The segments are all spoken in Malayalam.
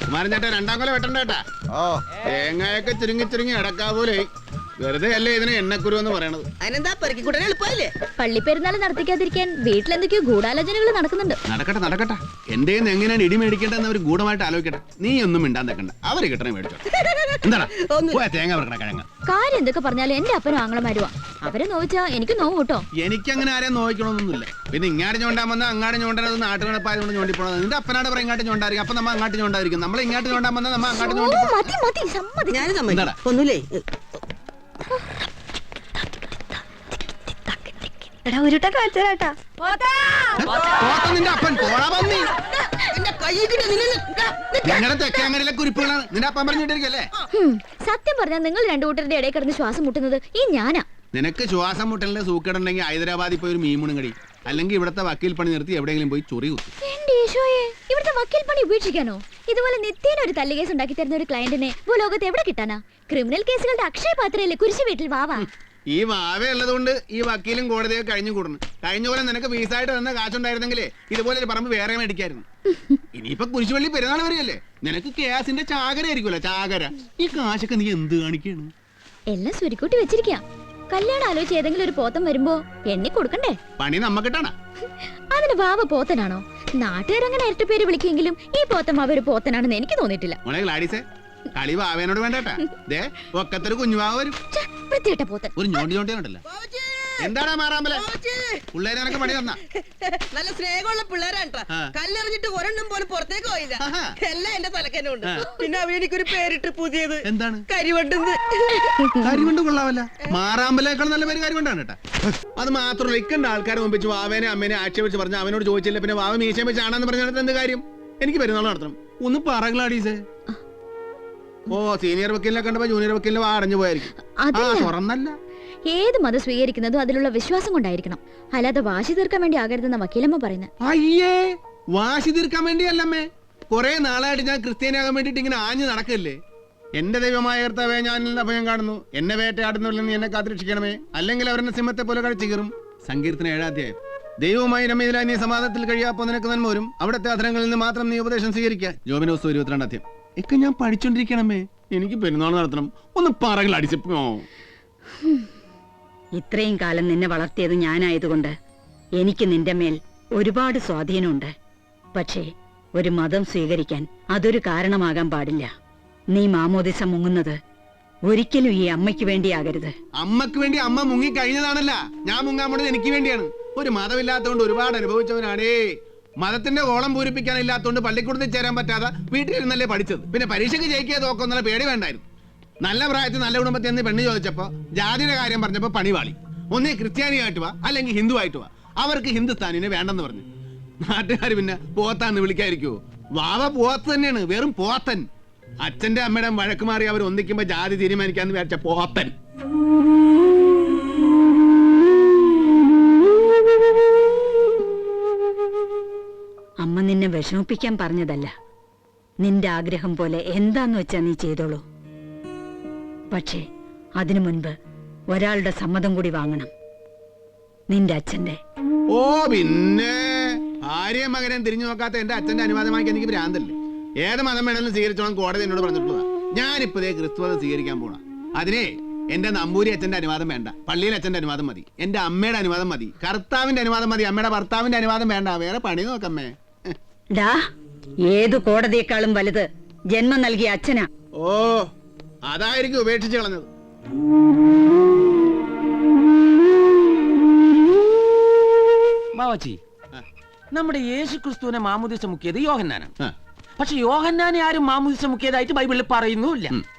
കുമാരൻ ചേട്ടാ, 2-ാം കൊല വെട്ടണ്ട കേട്ടാ. തേങ്ങയൊക്കെ ചുരുങ്ങി ചുരുങ്ങി അടക്കാവൂലേ. വെറുതെ അല്ലേ ഇതിന് എണ്ണക്കുരു എന്ന് പറയണത്. അതിനെന്താ പെറുക്കിക്കൂടാൻ എളുപ്പമല്ലേ? പള്ളിപ്പെരുന്നാൾ നടത്തിക്കാതിരിക്കാൻ വീട്ടിലെന്തൊക്കെയോ ഗൂഢാലോചനകൾ നടക്കുന്നുണ്ട്. നടക്കട്ടെ നടക്കട്ടെ. എന്റെ എങ്ങനെയാണ് ഇടി മേടിക്കേണ്ടതെന്ന് അവർ ഗൂഢമായിട്ട് ആലോചിക്കട്ടെ. നീ ഒന്നും മിണ്ടാൻ നിൽക്കണ്ട. അവര് കിട്ടണേ മേടിച്ചോ. എന്താടാ തേങ്ങ പറക്കണ കിഴങ്ങ്. കാര്യം എന്തൊക്കെ പറഞ്ഞാലും എന്റെ അപ്പനും ആങ്ങളമാരുവാ. അവരെ നോവിച്ചാ എനിക്ക് നോവും കേട്ടോ. എനിക്കങ്ങനെ ആരെയും നോക്കണമെന്നൊന്നുമില്ല. പിന്നെ ഇങ്ങാട് ചോണ്ടാൻ വന്നാൽ അങ്ങാട് ചോണ്ടത് നാട്ടുകണപ്പായതുകൊണ്ട് ചോണ്ടിപ്പോണത്. നിന്റെ അപ്പനാട് പറയും ഇങ്ങാട്ട് ചോണ്ടായിരിക്കും. അപ്പൊ നമ്മ അങ്ങാട്ട് ചോണ്ടായിരിക്കും. നമ്മൾ ഇങ്ങോട്ട് ചോണ്ടാൻ വന്നാൽ നമ്മ അങ്ങാട്ട് ചോണ്ടി. ഞാൻ ഒന്നുമില്ലേ. ഉരുട്ട കാച്ചാട്ടാ. നിന്റെ അപ്പൻ പോളാ പന്നി. ഞങ്ങളുടെ തെക്കേങ്ങരയിലെ കുരിപ്പുകളാണ് നിന്റെ അപ്പൻ പറഞ്ഞിട്ടിരിക്കല്ലേ. സത്യം പറഞ്ഞാൽ നിങ്ങൾ രണ്ടു കൂട്ടരുടെ ഇടയിൽ കിടന്ന് ശ്വാസം മുട്ടുന്നത് ഈ ഞാനാ. നിനക്ക് ശ്വാസം മുട്ടലിന്റെ സൂക്കേടുണ്ടെങ്കിൽ ഹൈദരാബാദിൽ പോയി ഒരു മീമുണും കടി, അല്ലെങ്കിൽ ഇവിടുത്തെ വക്കീൽ പണി നിർത്തി എവിടെയെങ്കിലും പോയി ചൊറി കുത്തി. ഇവിടുത്തെ വക്കീൽ പണി ഉപേക്ഷിക്കാനോ? ഇതുപോലെ നിത്യേന ഒരു തല്ലുകേസ് ഉണ്ടാക്കി തരുന്ന ഒരു ക്ലയന്റിനെ ഭൂലോകത്ത് എവിടെ കിട്ടാനാ? ക്രിമിനൽ കേസുകളുടെ അക്ഷയ പാത്രയിലെ കുരിശ് വീട്ടിൽ വാവാ. ഈ വാവ ഉള്ളതുകൊണ്ട് ഈ വക്കീലും കോടതിയെ കഴിഞ്ഞു കൂടുന്നു. കഴിഞ്ഞ പോലെ നിനക്ക് വീസായിട്ട് തന്ന കാശുണ്ടായിരുന്നെങ്കിലേ ഇതുപോലെ ഒരു പറമ്പ് വേറെ മേടിക്കായിരുന്നു. ഇനിയിപ്പൊ കുരിശുപള്ളി പെരുന്നാൾ വരെയല്ലേ, നിനക്ക് കേസിന്റെ ചാകര ആയിരിക്കുമല്ലോ ചാകര. ഈ കാശൊക്കെ നീ എന്ത് കാണിക്കാണ്? എല്ലാം സ്വരുക്കൂട്ടി വെച്ചിരിക്കാം. കല്യാണം ആലോചിച്ച് ഏതെങ്കിലും ഒരു പോത്തം വരുമ്പോ എണ്ണി കൊടുക്കണ്ടേ? പണി നമ്മക്കിട്ടാണ്. അതിന് വാവ പോത്തനാണോ? നാട്ടുകാരങ്ങനെ ഇരട്ട പേര് വിളിക്കെങ്കിലും ഈ പോത്തം അവ ഒരു പോത്തനാണെന്ന് എനിക്ക് തോന്നിയിട്ടില്ല. കളി വാവേനോട് വേണ്ടട്ടാ. ഒക്കത്തൊരു കുഞ്ഞുവാവ് വരും. വൃത്തിയിട്ട പോത്തൻ. ഒരു ഞോണ്ടി ഞോണ്ടിയാണല്ലോ. എന്താടാ മാറാമ്പല പിള്ളേരെ എനക്ക് പണി തന്ന നല്ല സ്നേഹമുള്ള പിള്ളേരാണ്. കല്ലെറിഞ്ഞിട്ട് ഒരെണ്ണം പോലും പുറത്തേക്ക് പോയില്ല. എല്ലാം എന്റെ തലക്കന്നെ ഉണ്ട്. പിന്നെ അവനിക്കൊരു പേരിട്ട് പുതിയത് എന്താണ്? കരിവണ്ടെന്ന്. കരിവണ്ട് കൊള്ളാവല്ല. മാറാമ്പലേക്കാൾ നല്ല പേര് കരിവണ്ടാണ് കേട്ടാ. അത് മാത്രമല്ല, ഇക്കണ്ട ആൾക്കാരെ മുമ്പിച്ച് വാവേനെ അമ്മേനെ ആക്ഷേപിച്ച് പറഞ്ഞ അവനോട് ചോദിച്ചില്ല. പിന്നെ വാവ മീശയും വെച്ച് ആണെന്ന് പറഞ്ഞാൽ എന്ത് കാര്യം? എനിക്ക് പെരുന്നാൾ നടത്തണം. ഒന്ന് പറകളാടീസേ. ഓ, സീനിയർ വക്കീലിനെ കണ്ടപ്പോ ജൂനിയർ വക്കീലിനെ അടഞ്ഞു പോയായിരിക്കും. തുറന്നല്ല. ഏത് മതം സ്വീകരിക്കുന്നതും അതിലുള്ള വിശ്വാസം കൊണ്ടായിരിക്കണം. അല്ലാതെ വാശി തീർക്കാൻ വേണ്ടി ആകരുതെന്ന വക്കീലമ്മ പറയുന്നത്. അയ്യേ, വാശി തീർക്കാൻ വേണ്ടിയല്ലമ്മേ. കുറെ നാളായിട്ട് ഞാൻ ക്രിസ്ത്യാനിയാകാൻ വേണ്ടിട്ട് ഇങ്ങനെ ആഞ്ഞു നടക്കല്ലേ. എന്റെ ദൈവമായ കർത്താവേ, ഞാൻ അഭയം കാണുന്നു. എന്നെ വേട്ടയാടുന്നില്ലെന്ന് എന്നെ കാത്തിരക്ഷിക്കണമേ, അല്ലെങ്കിൽ അവരെന്നെ സിംഹത്തെ പോലെ കഴിച്ചു കീറും. സങ്കീർത്തനം 7-ാം അധ്യായം. ദൈവവുമായി രമ്യതയിലായി നീ സമാധാനത്തിൽ കഴിയാപ്പോ നിനക്ക് നന്മ വരും. അവിടുത്തെ അധരങ്ങളിൽ നിന്ന് മാത്രം നീ ഉപദേശം സ്വീകരിക്കുക. ജോബിന്റെ പുസ്തകം 22-ാം അധ്യായം. ഒക്കെ ഞാൻ പഠിച്ചോണ്ടിരിക്കണമേ. എനിക്ക് പെരുന്നാൾ നടത്തണം. ഒന്ന് പറകൾ അടിച്ചപ്പോ. ഇത്രയും കാലം നിന്നെ വളർത്തിയത് ഞാനായതുകൊണ്ട് എനിക്ക് നിന്റെ മേൽ ഒരുപാട് സ്വാധീനമുണ്ട്. പക്ഷേ ഒരു മതം സ്വീകരിക്കാൻ അതൊരു കാരണമാകാൻ പാടില്ല. നീ മാമോദിസ മുങ്ങുന്നത് ഒരിക്കലും ഈ അമ്മയ്ക്ക് വേണ്ടിയാകരുത്. അമ്മക്ക് വേണ്ടി അമ്മ മുങ്ങി കഴിഞ്ഞതാണല്ല. ഞാൻ മുങ്ങാൻ പോണത് എനിക്ക് വേണ്ടിയാണ്. ഒരു മതമില്ലാത്തതുകൊണ്ട് ഒരുപാട് അനുഭവിച്ചവനാണേ. മതത്തിന്റെ ഓളം പൂരിപ്പിക്കാനില്ലാത്തതുകൊണ്ട് പള്ളിക്കൂടത്തിൽ ചേരാൻ പറ്റാതെ വീട്ടിലിരുന്നല്ലേ പഠിച്ചത്. പിന്നെ പരീക്ഷയ്ക്ക് ജയിക്കുക തോക്കൊന്നുള്ള പേടി വേണ്ടായിരുന്നു. നല്ല പ്രായത്തിൽ നല്ല കുടുംബത്തിൽ നിന്ന് പെണ്ണ് ചോദിച്ചപ്പോ ജാതിയുടെ കാര്യം പറഞ്ഞപ്പോ പണിവാളി. ഒന്നേ ക്രിസ്ത്യാനിയായിട്ട് വാ, അല്ലെങ്കിൽ ഹിന്ദു ആയിട്ട് വാ. അവർക്ക് ഹിന്ദുസ്ഥാനിനെ വേണ്ടെന്ന് പറഞ്ഞു. നാട്ടുകാർ പിന്നെ പോത്താന്ന് വിളിക്കാതിരിക്കുവോ? വാവ പോത്ത് തന്നെയാണ്, വെറും പോത്തൻ. അച്ഛന്റെ അമ്മയുടെ വഴക്ക് മാറി അവർ ഒന്നിക്കുമ്പോ ജാതി തീരുമാനിക്കാന്ന് വിചാരിച്ച പോത്തൻ. അമ്മ നിന്നെ വിഷമിപ്പിക്കാൻ പറഞ്ഞതല്ല. നിന്റെ ആഗ്രഹം പോലെ എന്താന്ന് വെച്ചാ നീ ചെയ്തോളൂ. പക്ഷേ അതിനു മുൻപ് ഒരാളുടെ സമ്മതം കൂടി വാങ്ങണം. നിന്റെ അച്ഛന്റെ. ഓ പിന്നെ, ഭാര്യയും മകനെയും തിരിഞ്ഞു നോക്കാത്ത എന്റെ അച്ഛന്റെ അനുവാദം വാങ്ങിക്കാൻ എനിക്ക് ഭ്രാന്തല്ലേ. ഏത് മതം വേണമെങ്കിലും സ്വീകരിച്ചോളാം കോടതി എന്നോട് പറഞ്ഞിട്ടുള്ളതാ. ഞാനിപ്പതേ ക്രിസ്തുമതം സ്വീകരിക്കാൻ പോണ. അതിനെ എന്റെ നമ്പൂരി അച്ഛന്റെ അനുവാദം വേണ്ട, പള്ളിയിൽ അച്ഛന്റെ അനുവാദം മതി, എന്റെ അമ്മയുടെ അനുവാദം മതി, കർത്താവിന്റെ അനുവാദം മതി, അമ്മയുടെ ഭർത്താവിന്റെ അനുവാദം വേണ്ട. വേറെ പണി നോക്കമ്മേ. ഡാ, ഏതു കോടതിയെക്കാളും വലുത് ജന്മം നൽകിയ അച്ഛനാ. ഓ, അതായിരിക്കും ഉപേക്ഷിച്ച് കളഞ്ഞത്. മാവച്ചി, നമ്മുടെ യേശു ക്രിസ്തുവിനെ മാമോദിസ മുക്കിയത് യോഹന്നാനാണ്. പക്ഷെ യോഹന്നാനെ ആരും മാമോദിസ മുക്കിയതായിട്ട് ബൈബിളിൽ പറയുന്നുമില്ല.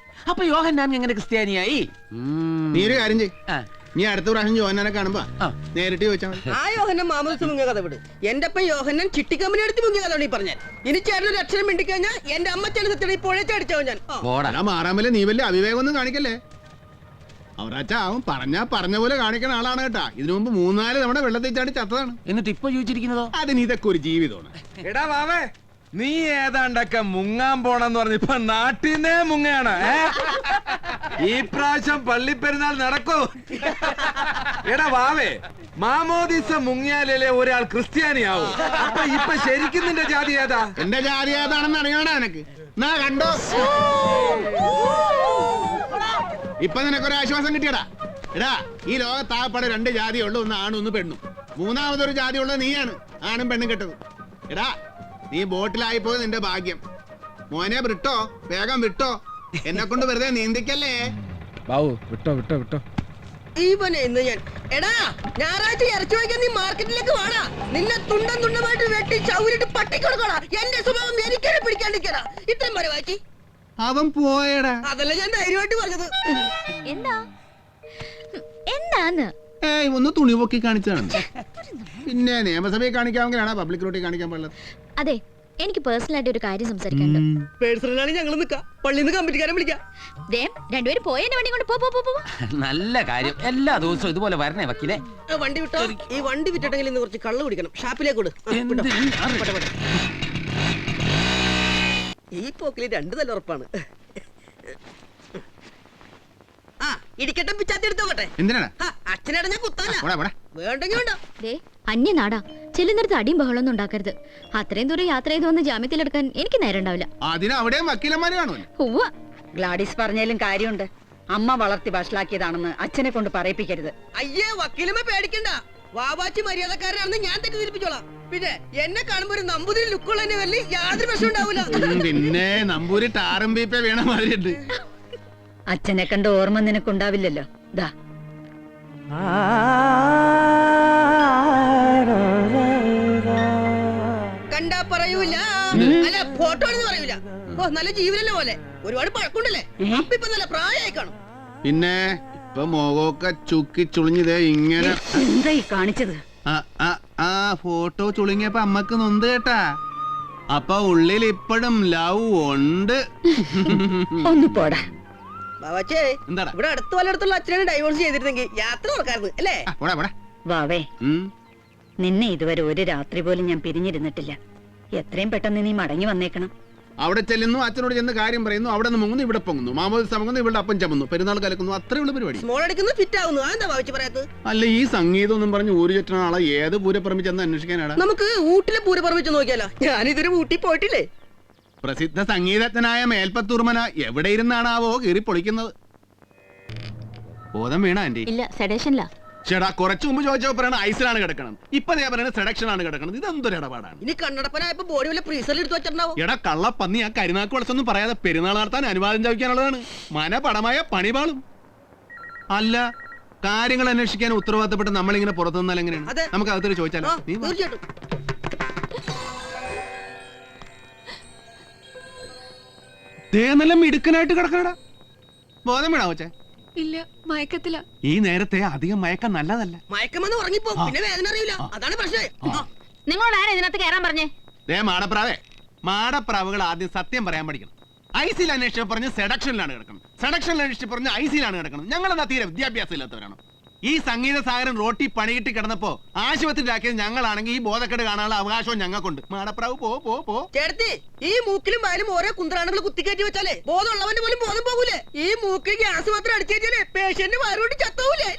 അപ്പൊ യോഹന്നാൻ എങ്ങനെ ക്രിസ്ത്യാനിയായി? നീ ഒരു കാര്യം ചെയ്യ്, നീ അടുത്ത പ്രാവശ്യം യോഹന്നാനെ കാണുമ്പോ നേരിട്ട് ചോദിച്ചാൽ മതി. ആ യോഹന്നാൻ മാമോദിസ മുങ്ങിയ കഥ വിട്. എന്റെ അപ്പൻ യോഹന്നാൻ ചിട്ടിക്കമ്പനി എടുത്ത് മുങ്ങിയ കഥ പറഞ്ഞാൽ ഇനി ചേട്ടനൊരു അക്ഷരം മിണ്ടിക്കഴിഞ്ഞാൽ എന്റെ അമ്മ ചെലുത്തി ഇപ്പോഴേ ചടിച്ചോ ഞാൻ. മാറാമല്ലേ, നീ വലിയ അവിവേകം ഒന്നും കാണിക്കല്ലേ. അവരാച്ചാ അവൻ പറഞ്ഞ പോലെ കാണിക്കുന്ന ആളാണ് കേട്ടാ. ഇതിനു മുമ്പ് 3-4 നമ്മുടെ വെള്ളത്തിൽ ചാടി ചത്തതാണ്. എന്നിട്ട് ഇപ്പൊ ചോദിച്ചിരിക്കുന്നതോ? അതിന് ഇതൊക്കെ ഒരു ജീവിതമാണ്. എടാ വാവേ, നീ ഏതാണ്ടൊക്കെ മുങ്ങാൻ പോണെന്ന് പറഞ്ഞ ഇപ്പൊ നാട്ടിന്നേ മുങ്ങയാണ്. ഈ പ്രാവശ്യം പള്ളിപ്പെരുന്നാൾ നടക്കൂ. എടാ വാവേ, മാമോദിസ മുങ്ങിയാലേ ഒരാൾ ക്രിസ്ത്യാനിയാവും. അപ്പൊ ഇപ്പൊ ശരിക്കും നിന്റെ ജാതി ഏതാ? എന്റെ ജാതി ഏതാണെന്ന് അറിയണോ നിനക്ക്? നാ കണ്ടോ, ഇപ്പൊ നിനക്കൊരു ആശ്വാസം കിട്ടിയടാ. എടാ, ഈ ലോകത്താകപ്പാടെ 2 ജാതി ഉള്ളു, ഒന്ന് ആണും ഒന്ന് പെണ്ണും. മൂന്നാമതൊരു ജാതി ഉള്ളത് നീയാണ്, ആണും പെണ്ണും കെട്ടത്. എടാ, നീ ബോട്ടിലായി പോയത് നിന്റെ ഭാഗ്യം. മോനെ വിട്ടോ, വേഗം വിട്ടോ, എന്നെ കൊണ്ട് വെറുതെ നീന്തിക്കല്ലേ. ബാവു വിട്ടോ വിട്ടോ വിട്ടോ. ഇവനെ ഇന്ന് ഞാൻ എടാ ഞായറാഴ്ച ഇറച്ചി വാങ്ങിക്കാൻ നീ മാർക്കറ്റിലേക്ക് വാടാ. നിന്നെ തുണ്ടം തുണ്ടമായിട്ട് വെട്ടി ചൗരിട്ട് പട്ടിക്കൊടുക്കടാ. എന്റെ സ്വഭാവം എനിക്കേ പിടിക്കാണ്ടിരിക്കടാ. ഇത്രയും വരെ വായിച്ചി അവൻ പോയടാ. അതല്ല ഞാൻ ധൈര്യമായിട്ട് പറഞ്ഞത്. എന്താ എന്താന്ന് ഏയ്, ഒന്ന് തുണി പൊക്കി കാണിച്ചതാണ്. പിന്നെ നിയമസഭയിൽ കാണിക്കാമെങ്കിലാണ് പബ്ലിക് റോട്ടിൽ കാണിക്കാൻ പാടില്ല. അതെ, എനിക്ക് പേഴ്സണൽ ആയിട്ട് ഒരു കാര്യം സംസാരിക്കാനുണ്ട്. പേഴ്സണലാണ് ഞങ്ങൾ നിക്കാം. പള്ളിയിൽ നിന്ന് കമ്പിറ്റിക്കാരൻ വിളിക്കാം. ദേ, രണ്ടുപേരും പോയ എന്റെ വണ്ടി കൊണ്ട് പോ. നല്ല കാര്യം. എല്ലാ ദിവസവും ഇതുപോലെ വരണേ വക്കീലേ. വണ്ടി വിട്ടോ. ഈ വണ്ടി വിറ്റിട്ടെങ്കിൽ ഇന്ന് കുറച്ച് കള്ള് കുടിക്കണം. ഷാപ്പിലേക്ക് വിട്. ഈ പോക്കില് 2 തല ഉറപ്പാണ്. ആ ഇടിക്കട്ടെ, പിച്ചാത്തി എടുത്തോട്ടെ. എന്തിനാണ്? അച്ഛനേടെ ഞാൻ കുത്താല. വേണ്ടെങ്കിൽ വേണ്ട. ദേ, അന്യനാടാ, ചെല്ലുന്നിടത്ത് അടിയും ബഹളൊന്നും ഉണ്ടാക്കരുത്. അത്രയും ദൂരം യാത്ര ചെയ്ത് വന്ന് ജാമ്യത്തിലെടുക്കാൻ എനിക്ക് നേരം ഉണ്ടാവില്ല. അതിന് അവിടെയും വക്കീലന്മാര് കാണുമല്ലോ. ഉവ്വ, ഗ്ലാഡിസ് പറഞ്ഞാലും കാര്യമുണ്ട്. അമ്മ വളർത്തി വഷളാക്കിയതാണെന്ന് അച്ഛനെ കൊണ്ട് പറയിപ്പിക്കരുത്. അയ്യേ, വക്കീലമ്മ പേടിക്കണ്ട. വാവാച്ചി മര്യാദക്കാരനാണെന്ന് ഞാൻ തെറ്റിദ്ധരിപ്പിച്ചോളാം. പിന്നെ എന്നെ കാണുമ്പോ ഒരു നമ്പൂതിരി ലുക്കുള്ള വലിയ യാതൊരു പ്രശ്നം ഉണ്ടാവില്ല. പിന്നെ നമ്പൂരി ടാറും ബീപ്പ വീണ മാതിരിയുണ്ട്. അച്ഛനെ കണ്ട ഓർമ്മ നിനക്കുണ്ടാവില്ലല്ലോ. ദാ കണ്ടാ പറയൂല, അല്ല ഫോട്ടോ ആണെന്ന് പറയൂല. ഓ, നല്ല ജീവനല്ലേ പോലെ. ഒരുപാട് പഴക്കുണ്ടല്ലേ. ഇപ്പൊ നല്ല പ്രായമായി കാണും. പിന്നെ ഇപ്പൊ മുഖമൊക്കെ ചുക്കി ചുളിഞ്ഞതേ ഇങ്ങനെ. എന്തായി കാണിച്ചത്? ആ ഫോട്ടോ ചുളുങ്ങിയപ്പോ അമ്മക്ക് നൊന്ത് കേട്ടാ. അപ്പൊ ഉള്ളിൽ ഇപ്പോഴും ലവ് ഉണ്ട്. ഒന്ന് പോടാ. ബാവാച്ചേ, എന്താടാ? ഇവിടെ അടുത്ത് വല്ലയിടത്തുള്ള അച്ഛനെ ഡൈവോഴ്സ് ചെയ്തിരുന്നെങ്കിൽ യാത്ര നടക്കാറുണ്ട് അല്ലേ? വാവേ, നിന്നെ ഇതുവരെ ഒരു രാത്രി പോലും ഞാൻ പിരിഞ്ഞിരുന്നിട്ടില്ല. എത്രയും പെട്ടെന്ന് നീ മടങ്ങി വന്നേക്കണം. അവിടെ ചെല്ലുന്നു, അച്ഛനോട് ചെന്ന് കാര്യം പറയുന്നു, അവിടെ നിന്ന് മുങ്ങുന്നു, ഇവിടെ പൊങ്ങുന്നു, മാമോദിസ മുങ്ങുന്നു, ഇവിടെ അപ്പം ചമ്മുന്നു, പെരുന്നാൾ കലക്കുന്നു, അത്രേ ഉള്ള പരിപാടി. സ്മോൾ അടിക്കുന്നു, ഫിറ്റ് ആവുന്നു. അതെന്താ ബാവാച്ചി പറയാത്തത്? അല്ല, ഈ സംഗീതം ഒന്നും പറഞ്ഞ് ഊര് ചുറ്റുന്ന ആളെ ഏത് പൂരപ്പറമ്പ് ചെന്ന് അന്വേഷിക്കാനാണ്? നമുക്ക് ഊട്ടിലെ പൂരപ്പറമ്പിച്ച് നോക്കിയാലോ? ഞാനിതൊരു ഊട്ടി പോയിട്ടില്ലേ. പ്രസിദ്ധ സംഗീതജ്ഞനായ മേൽപ്പത്തൂർമന എവിടെ ഇരുന്നാണാവോ കീറി പൊളിക്കുന്നത്. ബോധം വീണ ആന്റി? ഇല്ല, സെഡേഷനില്ല. ചേടാ, കുറച്ചു മുമ്പ് ചോദിച്ചപ്പോ പറയണ ഐസിലാണ് കിടക്കണം, ഇപ്പൊ ഞാൻ പറയുന്നത് സെഡക്ഷൻ ആണ് കിടക്കണം. ഇതെന്തൊരു ഇടപാടാണ്? ഇനി കണ്ണടപ്പനായപ്പോ ബോഡി വല്ല ഫ്രീസറിൽ എടുത്ത് വെച്ചിട്ടുണ്ടാവും. എടാ കള്ളപ്പന്നി, ആ കരിനാക്ക് വളർത്തൊന്നും പറയാതെ പെരുന്നാൾ നടത്താൻ അനുവാദം ചോദിക്കാനുള്ളതാണ്. മനപടമായ പണിപാളും. അല്ല, കാര്യങ്ങൾ അന്വേഷിക്കാൻ ഉത്തരവാദിത്തപ്പെട്ട് നമ്മളിങ്ങനെ പുറത്തു നിന്നാൽ എങ്ങനെയാണ്? അതെ. നമുക്ക് അകത്തോട്ട് ചോദിച്ചാലോ? നീ വാ. തീർച്ചയായിട്ടും. ദേഹമെല്ലാം മിടുക്കനായിട്ട് കിടക്കണടാ. ബോധം വീണാ കൊച്ചേ? ഇല്ല, മയക്കത്തില. ഈ നേരത്തെ അധികം മയക്കം നല്ലതല്ല. മയക്കമെന്ന് ഉറങ്ങിപ്പോ പിന്നെ വേദന അറിയില്ല. അതാണ് പ്രശ്നം. നിങ്ങളോട് ആരാ ഇതിനകത്ത് കയറാൻ പറഞ്ഞേ? ദേ മാടപ്രാവേ, മാടപ്രാവുകൾ ആദ്യം സത്യം പറയാൻ പഠിക്കണം. ഐസിൽ അന്വേഷിച്ച് പറഞ്ഞ് സെഡക്ഷനിലാണ് കിടക്കണം, സെഡക്ഷനിൽ അന്വേഷിച്ച് പറഞ്ഞ് ഐസിലാണ് കിടക്കണം. ഞങ്ങളെന്താ തീരെ വിദ്യാഭ്യാസം ഇല്ലാത്തവരാണോ? ഈ സംഗീത സാഗരൻ റോട്ടി പണികിട്ടി കിടന്നപ്പോ ആശുപത്രിയിലാക്കിയത് ഞങ്ങളാണെങ്കിൽ ഈ ബോധക്കേട് കാണാനുള്ള അവകാശവും ഞങ്ങൾക്കുണ്ട്. മാടപ്രാവ് പോ പോ പോ. ചേർത്തി, ഈ മൂക്കിലും വായിലും ഓരോ കുന്തറാണുകൾ കുത്തിക്കയറ്റി വെച്ചാലേ ബോധമുള്ളവന്റെ പോലും ബോധം പോകൂലേ? ഈ മൂക്കിൽ ഗ്യാസ് മാത്രം അടിച്ചേച്ചാലേ പേഷ്യന്റ് വയറുകൊണ്ട് ചത്തൂലേ?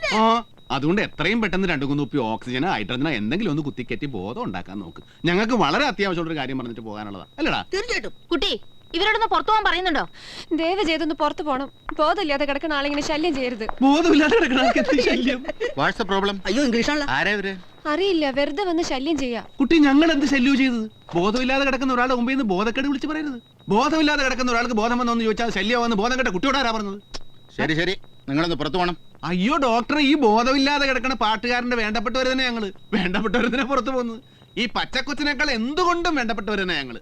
അതുകൊണ്ട് എത്രയും പെട്ടെന്ന് 2 കുപ്പി ഓക്സിജനോ ഹൈഡ്രജനോ എന്തെങ്കിലും ഒന്ന് കുത്തിക്കയറ്റി ബോധം ഉണ്ടാക്കാൻ നോക്ക്. ഞങ്ങൾക്ക് വളരെ അത്യാവശ്യമുള്ള ഒരു കാര്യം പറഞ്ഞിട്ട് പോകാനുള്ളതാ, അല്ലടാ? തീർച്ചയായിട്ടും. കുട്ടി, ഇവരോടൊന്ന് പുറത്തു പോകാൻ പറയുന്നുണ്ടോ? ദയവ് ചെയ്തൊന്ന് പുറത്തു പോണം. ബോധമില്ലാതെ കിടക്കുന്ന ആളിങ്ങനെ ശല്യം ചെയ്യരുത്. ബോധമില്ലാതെ കിടക്കണ ശല്യം. അയ്യോ, ഇംഗ്ലീഷാണല്ലോ. അറിയില്ല, വെറുതെ വന്ന് ശല്യം ചെയ്യാ. കുട്ടി, ഞങ്ങൾ എന്ത് ശല്യം ചെയ്തത്? ബോധമില്ലാതെ കിടക്കുന്ന ഒരാളുടെ മുമ്പിൽ നിന്ന് ബോധക്കേട് വിളിച്ച് പറയരുത്. ബോധമില്ലാതെ കിടക്കുന്ന ഒരാൾക്ക് ബോധം വന്നൊന്ന് ചോദിച്ചാൽ ശല്യമാണെന്ന് ബോധം കേട്ട കുട്ടിയോട് ആരാ പറഞ്ഞത്? ശരി ശരി, നിങ്ങളൊന്ന് പുറത്തു പോകണം. അയ്യോ ഡോക്ടർ, ഈ ബോധമില്ലാതെ കിടക്കണ പാട്ടുകാരന്റെ വേണ്ടപ്പെട്ടവർ തന്നെ ഞങ്ങള്. വേണ്ടപ്പെട്ടവർ തന്നെ പുറത്തു പോകുന്നത്. ഈ പച്ചക്കൊച്ചിനേക്കാൾ എന്തുകൊണ്ടും വേണ്ടപ്പെട്ടവർ തന്നെ ഞങ്ങള്.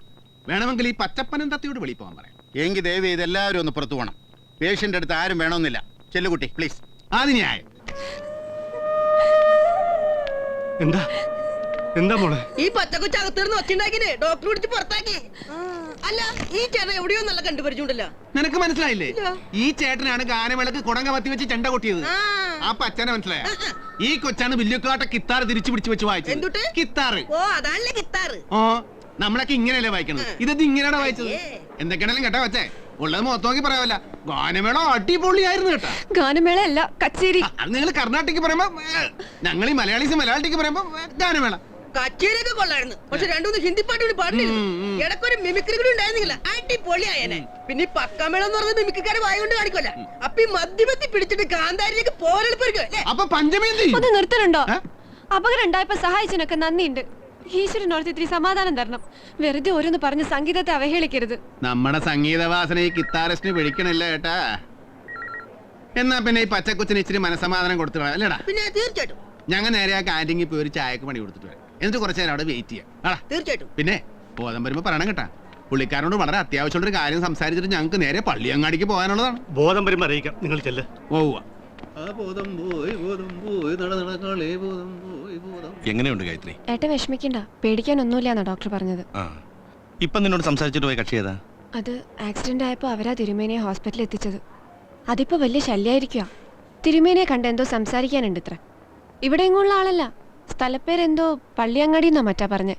വേണമെങ്കിൽ ഈ പച്ചപ്പനം തത്തിയോട് വെളി പോകാൻ പറയാം. എങ്കിൽ ദയവ് ചെയ്ത് എല്ലാവരും ഒന്ന് പുറത്തു പോകണം. പേഷ്യന്റ് അടുത്ത് ആരും വേണമെന്നില്ല. ചെല്ലുകുട്ടി പ്ലീസ്. അത് ന്യായം. എന്താ എന്താ മോളെ? ഈ പച്ചക്കൊച്ചകത്തിരുന്ന് ഒച്ചുണ്ടാക്കിനെ ഡോക്ടർ പിടിച്ച് പുറത്താക്കി. അല്ല, ഈ ചേട്ടൻ എവിടെയോ നല്ല കണ്ടുപരിച്ചുണ്ടല്ലോ. നിനക്ക് മനസ്സിലായില്ലേ? ഈ ചേട്ടനാണ് ഗാനമേളക്ക് കുടങ്ക മത്തി വെച്ച് ചെണ്ട കൊട്ടിയത്. ആ പച്ചനെ മനസ്സിലായ? ഈ കൊച്ചാണ് വില്ലുക്കാട്ട കിത്താർ തിരിച്ചു പിടിച്ചു വെച്ച് വായിച്ചത്. എന്തുട്ട്? കിത്താറ്. ഓ, അതാണല്ലേ കിത്താറ്. ഓ, നമ്മളൊക്കെ ഇങ്ങനെയല്ലേ വായിക്കണത്. ഇത് ഇങ്ങനെയാണ് വായിച്ചത്. എന്തൊക്കെയാണെങ്കിലും കേട്ടോ കൊച്ചേ, ഉള്ളത് മൊത്തം നോക്കി പറയാമല്ല. ഗാനമേള അടിപൊളിയായിരുന്നു കേട്ടാ. ഗാനമേള അല്ല, കച്ചേരി. അത് നിങ്ങൾ കർണാട്ടിക്ക് പറയുമ്പോ ഞങ്ങൾ ഈ മലയാളീസ് മലയാളത്തിക്ക് പറയുമ്പോ ഗാനമേള. കച്ചേരിയൊക്കെ കൊള്ളായിരുന്നു, പക്ഷെ രണ്ടുമൂന്ന് ഹിന്ദി പാട്ട് കൂടി പാടിയിരുന്നു. ഇടയ്ക്കൊരു മിമിക്രി കൂടി ഉണ്ടായിരുന്നില്ല, അടിപൊളിയായനെ. പിന്നെ ഈ പക്കാമേളം എന്ന് പറഞ്ഞ മിമിക്രിക്കാരെ വായ കൊണ്ട് കാണിക്കല്ല. അപ്പൊ ഈ മദ്യമത്തി പിടിച്ചിട്ട് കാന്താരിലേക്ക് പോരെടുപ്പിരിക്കും. അപ്പൊ പഞ്ചമി ഒന്ന് നിർത്തലുണ്ടോ? അപകടം ഉണ്ടായപ്പോ സഹായിച്ചതിനൊക്കെ നന്ദിയുണ്ട്. ഈശ്വരനോർത്ത് ഇത്തിരി സമാധാനം തരണം. വെറുതെ ഓരോന്ന് പറഞ്ഞ് സംഗീതത്തെ അവഹേളിക്കരുത്. നമ്മുടെ സംഗീതവാസന ഈ കിത്താറിസ്റ്റിന് പിടിക്കണില്ല കേട്ടാ. എന്നാ പിന്നെ ഈ പച്ചക്കൊച്ചിന് ഇച്ചിരി മനസമാധാനം കൊടുത്തു അല്ലേടാ? പിന്നെ തീർച്ചയായിട്ടും ഞങ്ങൾ നേരെ ആ കാന്റീനിൽ പോയി ഒരു ചായക്ക് പണി കൊടുത്തിട്ട് വരാം. എന്നിട്ട് കുറച്ച് നേരം അവിടെ വെയിറ്റ് ചെയ്യാം. തീർച്ചയായിട്ടും. പിന്നെ ബോധം വരുമ്പോ പറയണം കേട്ടാ. പുള്ളിക്കാരനോട് വളരെ അത്യാവശ്യമുള്ള ഒരു കാര്യം സംസാരിച്ചിട്ട് ഞങ്ങൾക്ക് നേരെ പള്ളിയങ്ങാടിക്ക് പോകാനുള്ളതാണ്. ബോധം വരുമ്പോ അറിയിക്കാം, നിങ്ങൾ ചെല്ല്. എങ്ങനെയുണ്ട് ഗായത്രി? ഏട്ടൻ വിഷമിക്കണ്ട, പേടിക്കാനൊന്നുമില്ലാന്നാ ഡോക്ടർ പറഞ്ഞത്. ഇപ്പൊ നിന്നോട് സംസാരിച്ചിട്ട് പോയ കക്ഷി ഏതാ? അത് ആക്സിഡന്റ് ആയപ്പോ അവരാ തിരുമേനിയെ ഹോസ്പിറ്റലിൽ എത്തിച്ചത്. അതിപ്പോ വലിയ ശല്യായിരിക്കുക. തിരുമേനിയെ കണ്ട് എന്തോ സംസാരിക്കാനുണ്ട് ഇത്ര. ഇവിടെ എങ്ങുള്ള ആളല്ല, സ്ഥലപ്പേരെന്തോ പള്ളിയങ്ങാടി എന്നാ മറ്റാ പറഞ്ഞേ.